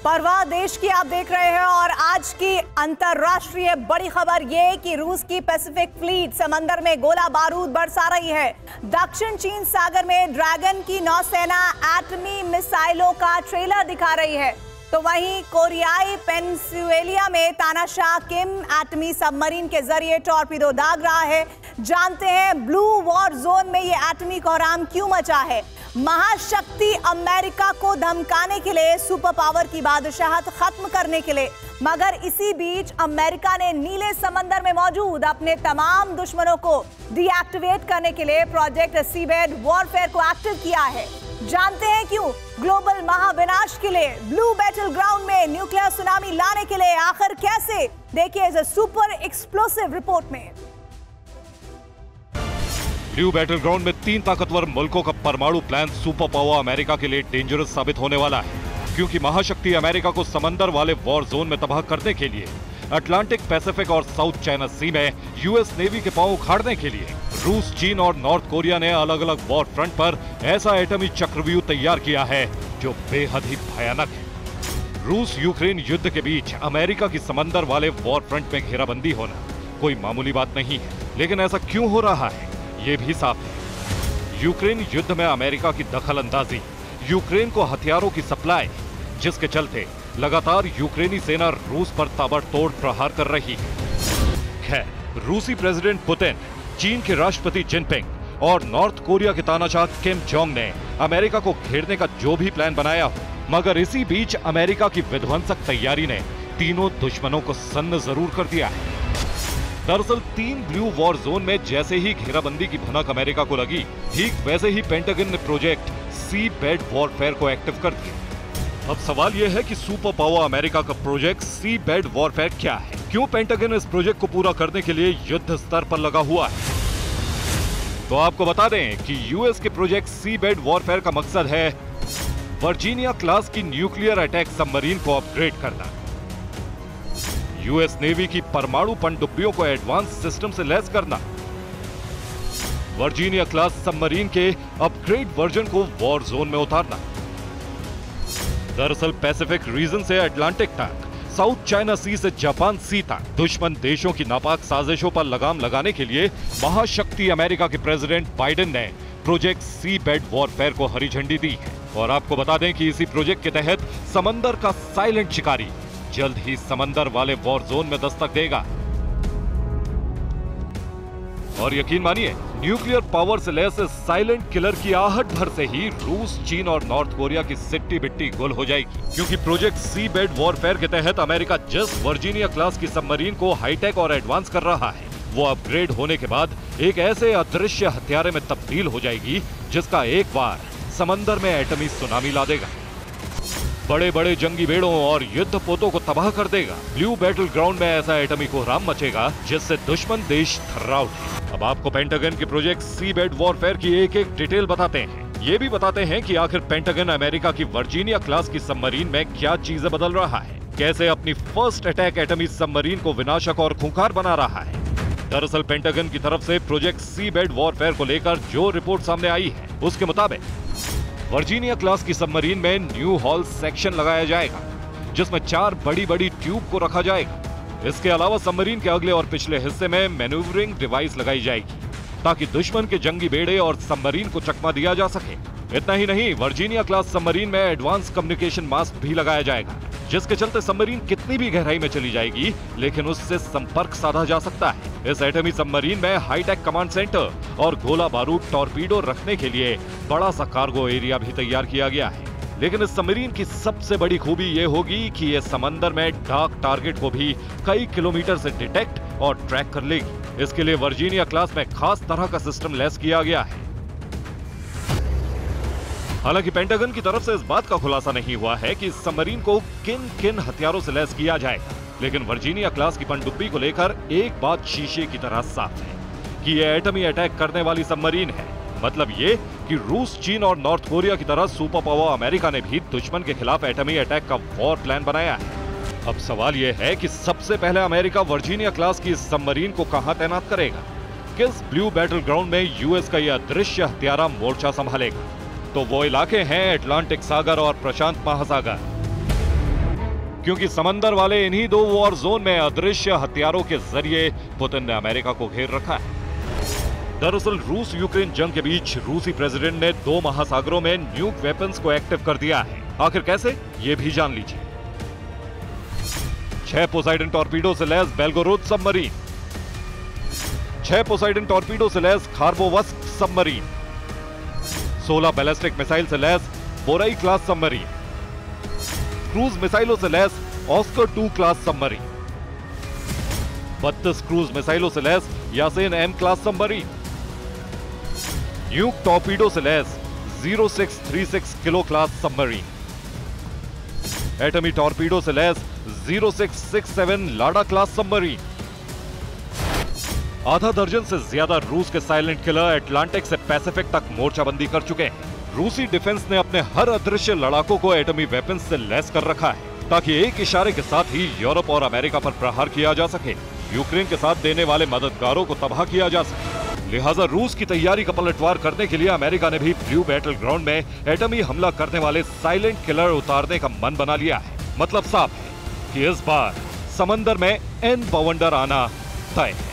परवाह देश की आप देख रहे हैं और आज की अंतरराष्ट्रीय बड़ी खबर ये कि रूस की पैसिफिक फ्लीट समंदर में गोला बारूद बरसा रही है। दक्षिण चीन सागर में ड्रैगन की नौसेना एटमी मिसाइलों का ट्रेलर दिखा रही है, तो वहीं कोरियाई पेनिनसुला में तानाशाह किम एटमी सबमरीन के जरिए टॉर्पीडो दाग रहा है। जानते हैं ब्लू वॉर जोन में ये एटमी कोहराम क्यों मचा है। महाशक्ति अमेरिका को धमकाने के लिए, सुपर पावर की बादशाहत खत्म करने के लिए, मगर इसी बीच अमेरिका ने नीले समंदर में मौजूद अपने तमाम दुश्मनों को डीएक्टिवेट करने के लिए प्रोजेक्ट सीबेड वॉरफेयर को एक्टिव किया है। जानते हैं क्यों। ग्लोबल महाविनाश के लिए ब्लू बैटल ग्राउंड में न्यूक्लियर सुनामी लाने के लिए आखिर कैसे, देखिए इस सुपर एक्सप्लोसिव रिपोर्ट में। ब्लू बैटल ग्राउंड में 3 ताकतवर मुल्कों का परमाणु प्लान सुपर पावर अमेरिका के लिए डेंजरस साबित होने वाला है, क्योंकि महाशक्ति अमेरिका को समंदर वाले वॉर जोन में तबाह करने के लिए, अटलांटिक, पैसिफिक और साउथ चाइना सी में यूएस नेवी के पांव उखाड़ने के लिए रूस, चीन और नॉर्थ कोरिया ने अलग अलग वॉर फ्रंट पर ऐसा एटमी चक्रव्यूह तैयार किया है जो बेहद ही भयानक है। रूस यूक्रेन युद्ध के बीच अमेरिका की समंदर वाले वॉर फ्रंट में घेराबंदी होना कोई मामूली बात नहीं है, लेकिन ऐसा क्यों हो रहा है ये भी साफ है। यूक्रेन युद्ध में अमेरिका की दखल अंदाजी, यूक्रेन को हथियारों की सप्लाई, जिसके चलते लगातार यूक्रेनी सेना रूस पर ताबड़तोड़ प्रहार कर रही है। खैर, रूसी प्रेसिडेंट पुतिन, चीन के राष्ट्रपति जिनपिंग और नॉर्थ कोरिया के तानाशाह किम जोंग ने अमेरिका को घेरने का जो भी प्लान बनाया हो, मगर इसी बीच अमेरिका की विध्वंसक तैयारी ने तीनों दुश्मनों को सन्न जरूर कर दिया है। दरअसल 3 ब्लू वॉर जोन में जैसे ही घेराबंदी की भनक अमेरिका को लगी, ठीक वैसे ही पेंटागन ने प्रोजेक्ट सी बेड वॉरफेयर को एक्टिव कर दिया। अब सवाल यह है कि सुपर पावर अमेरिका का प्रोजेक्ट सी बेड वॉरफेयर क्या है, क्यों पेंटागन इस प्रोजेक्ट को पूरा करने के लिए युद्ध स्तर पर लगा हुआ है। तो आपको बता दें कि यूएस के प्रोजेक्ट सी बेड वॉरफेयर का मकसद है वर्जीनिया क्लास की न्यूक्लियर अटैक सबमरीन को अपग्रेड करना, यूएस नेवी की परमाणु पनडुब्बियों को एडवांस सिस्टम से लैस करना, वर्जीनिया क्लास सबमरीन के अपग्रेड वर्जन को वॉर जोन में उतारना। दरअसल पैसिफिक रीजन से अटलांटिक तक, साउथ चाइना सी से जापान सी तक दुश्मन देशों की नापाक साजिशों पर लगाम लगाने के लिए महाशक्ति अमेरिका के प्रेसिडेंट बाइडेन ने प्रोजेक्ट सी बेड वॉरफेयर को हरी झंडी दी है। और आपको बता दें कि इसी प्रोजेक्ट के तहत समंदर का साइलेंट शिकारी जल्द ही समंदर वाले वॉर जोन में दस्तक देगा। और यकीन मानिए, न्यूक्लियर पावर से लैस साइलेंट किलर की आहट भर से ही रूस, चीन और नॉर्थ कोरिया की सिट्टी बिट्टी गुल हो जाएगी, क्योंकि प्रोजेक्ट सी बेड वॉरफेयर के तहत अमेरिका जिस वर्जीनिया क्लास की सबमरीन को हाईटेक और एडवांस कर रहा है, वो अपग्रेड होने के बाद एक ऐसे अदृश्य हथियारे में तब्दील हो जाएगी जिसका एक बार समंदर में एटमी सुनामी ला देगा, बड़े बड़े जंगी बेड़ों और युद्ध पोतों को तबाह कर देगा। ब्लू बैटल ग्राउंड में ऐसा एटमी कोहराम मचेगा जिससे दुश्मन देश थर्रा उठे। अब आपको पेंटागन के प्रोजेक्ट सी बेड वॉरफेयर की एक एक डिटेल बताते हैं। ये भी बताते हैं कि आखिर पेंटागन अमेरिका की वर्जीनिया क्लास की सबमरीन में क्या चीजें बदल रहा है, कैसे अपनी फर्स्ट अटैक एटमी सबमरीन को विनाशक और खूंखार बना रहा है। दरअसल पेंटागन की तरफ से प्रोजेक्ट सी बेड वॉरफेयर को लेकर जो रिपोर्ट सामने आई है, उसके मुताबिक वर्जीनिया क्लास की सबमरीन में न्यू हॉल सेक्शन लगाया जाएगा, जिसमें 4 बड़ी बड़ी ट्यूब को रखा जाएगा। इसके अलावा सबमरीन के अगले और पिछले हिस्से में मैन्यूवरिंग डिवाइस लगाई जाएगी, ताकि दुश्मन के जंगी बेड़े और सबमरीन को चकमा दिया जा सके। इतना ही नहीं, वर्जीनिया क्लास सबमरीन में एडवांस कम्युनिकेशन मास्ट भी लगाया जाएगा, जिसके चलते सबमरीन कितनी भी गहराई में चली जाएगी, लेकिन उससे संपर्क साधा जा सकता है। इस एटमी सबमरीन में हाईटेक कमांड सेंटर और गोला बारूद टॉर्पीडो रखने के लिए बड़ा सा कार्गो एरिया भी तैयार किया गया है। लेकिन इस सबमरीन की सबसे बड़ी खूबी ये होगी कि ये समंदर में डार्क टारगेट को भी कई किलोमीटर से डिटेक्ट और ट्रैक कर लेगी। इसके लिए वर्जीनिया क्लास में खास तरह का सिस्टम लैस किया गया है। हालांकि पेंटागन की तरफ से इस बात का खुलासा नहीं हुआ है कि इस सबमरीन को किन किन हथियारों से लैस किया जाएगा, लेकिन वर्जीनिया क्लास की पनडुब्बी को लेकर एक बात शीशे की तरह साफ है कि यह एटमी अटैक करने वाली सबमरीन है। मतलब ये कि रूस, चीन और नॉर्थ कोरिया की तरह सुपर पावर अमेरिका ने भी दुश्मन के खिलाफ एटमी अटैक का वॉर प्लान बनाया है। अब सवाल यह है कि सबसे पहले अमेरिका वर्जीनिया क्लास की इस सबमरीन को कहां तैनात करेगा, किस ब्लू बैटल ग्राउंड में यूएस का यह अदृश्य हथियारा मोर्चा संभालेगा। तो वो इलाके हैं अटलांटिक सागर और प्रशांत महासागर। क्योंकि समंदर वाले इन्हीं दो वॉर जोन में अदृश्य हथियारों के जरिए पुतिन ने अमेरिका को घेर रखा है। दरअसल रूस यूक्रेन जंग के बीच रूसी प्रेसिडेंट ने 2 महासागरों में न्यूक वेपन्स को एक्टिव कर दिया है। आखिर कैसे, ये भी जान लीजिए। 6 पोसाइडन टॉर्पीडो से लैस बेलगोरोद सबमरीन, 6 पोसाइडन टॉर्पीडो से लैस खार्बोवस्क सबमरीन, 16 बैलिस्टिक मिसाइल से लैस बोराई क्लास सबमरीन, क्रूज मिसाइलों से लैस ऑस्कर 2 क्लास सबमरीन, 32 क्रूज मिसाइलों से लैस Yasen M class submarine, nuke torpedo से लैस 0636 किलो क्लास सबमरीन, एटमी टॉर्पीडो से लैस 0667 लाडा क्लास सबमरीन। आधा दर्जन से ज्यादा रूस के साइलेंट किलर अटलांटिक से पैसिफिक तक मोर्चाबंदी कर चुके हैं। रूसी डिफेंस ने अपने हर अदृश्य लड़ाकों को एटमी वेपन्स से लैस कर रखा है ताकि एक इशारे के साथ ही यूरोप और अमेरिका पर प्रहार किया जा सके, यूक्रेन के साथ देने वाले मददगारों को तबाह किया जा सके। लिहाजा रूस की तैयारी का पलटवार करने के लिए अमेरिका ने भी ब्लू बैटल ग्राउंड में एटमी हमला करने वाले साइलेंट किलर उतारने का मन बना लिया है। मतलब साफ है कि इस बार समंदर में एन बवंडर आना तय है।